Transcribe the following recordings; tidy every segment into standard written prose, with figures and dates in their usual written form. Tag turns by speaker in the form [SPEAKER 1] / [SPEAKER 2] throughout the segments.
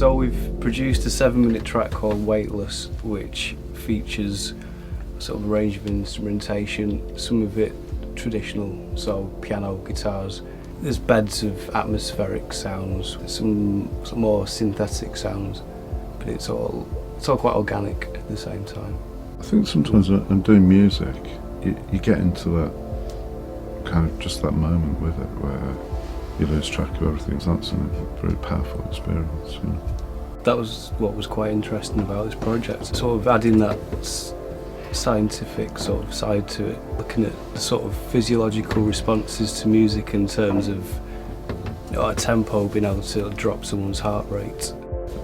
[SPEAKER 1] So we've produced a 7-minute track called Weightless, which features sort of a range of instrumentation, some of it traditional, so piano, guitars. There's beds of atmospheric sounds, some more synthetic sounds, but it's all quite organic at the same time.
[SPEAKER 2] I think sometimes when doing music, you get into that kind of just that moment with it where you lose track of everything. That's a very powerful experience. You know?
[SPEAKER 1] That was what was quite interesting about this project, sort of adding that scientific sort of side to it, looking at the sort of physiological responses to music in terms of, you know, a tempo being able to drop someone's heart rate.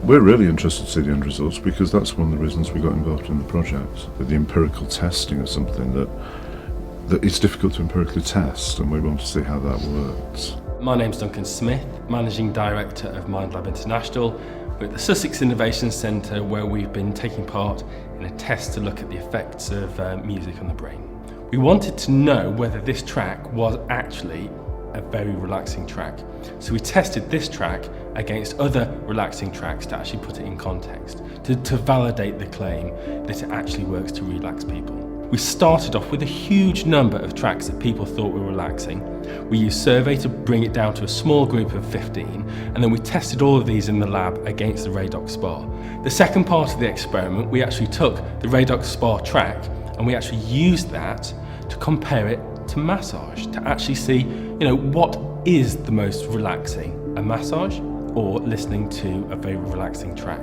[SPEAKER 2] We're really interested to see the end results because that's one of the reasons we got involved in the project. The empirical testing of something that it's difficult to empirically test, and we want to see how that works.
[SPEAKER 3] My name's Duncan Smith, Managing Director of MindLab International. We're at the Sussex Innovation Centre, where we've been taking part in a test to look at the effects of music on the brain. We wanted to know whether this track was actually a very relaxing track. So we tested this track against other relaxing tracks to actually put it in context, to validate the claim that it actually works to relax people. We started off with a huge number of tracks that people thought were relaxing. We used survey to bring it down to a small group of 15, and then we tested all of these in the lab against the Radox Spa. The second part of the experiment, we actually took the Radox Spa track and we actually used that to compare it to massage, to actually see, you know, what is the most relaxing, a massage or listening to a very relaxing track.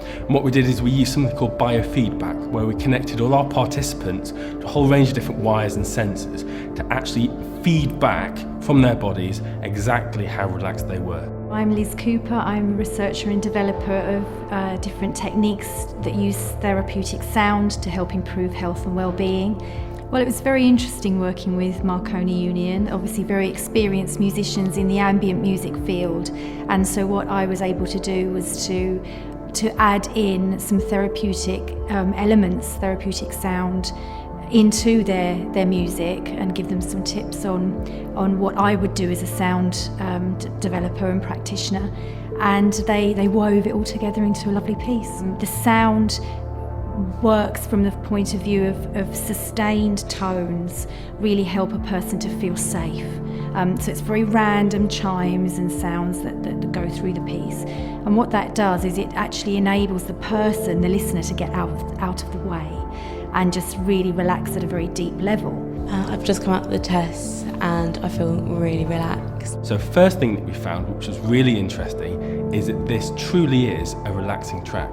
[SPEAKER 3] And what we did is we used something called biofeedback, where we connected all our participants to a whole range of different wires and sensors to actually feed back from their bodies exactly how relaxed they were.
[SPEAKER 4] I'm Liz Cooper. I'm a researcher and developer of different techniques that use therapeutic sound to help improve health and well-being. Well, it was very interesting working with Marconi Union, obviously very experienced musicians in the ambient music field, and so what I was able to do was to add in some therapeutic elements, therapeutic sound into their music and give them some tips on what I would do as a sound developer and practitioner, and they wove it all together into a lovely piece. The sound works from the point of view of sustained tones, really help a person to feel safe. So it's very random chimes and sounds that go through the piece. And what that does is it actually enables the person, the listener, to get out of the way and just really relax at a very deep level.
[SPEAKER 5] I've just come out of the test and I feel really relaxed.
[SPEAKER 3] So first thing that we found, which was really interesting, is that this truly is a relaxing track.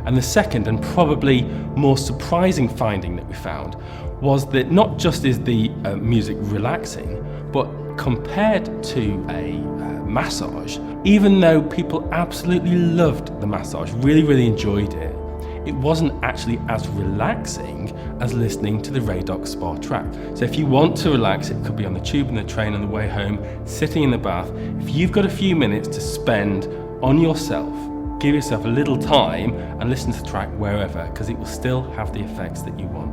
[SPEAKER 3] And the second and probably more surprising finding that we found was that not just is the music relaxing, but compared to a massage, even though people absolutely loved the massage, really enjoyed it, it wasn't actually as relaxing as listening to the Radox Spa track. So if you want to relax, it could be on the tube, on the train, on the way home, sitting in the bath. If you've got a few minutes to spend on yourself, give yourself a little time and listen to the track wherever, because it will still have the effects that you want.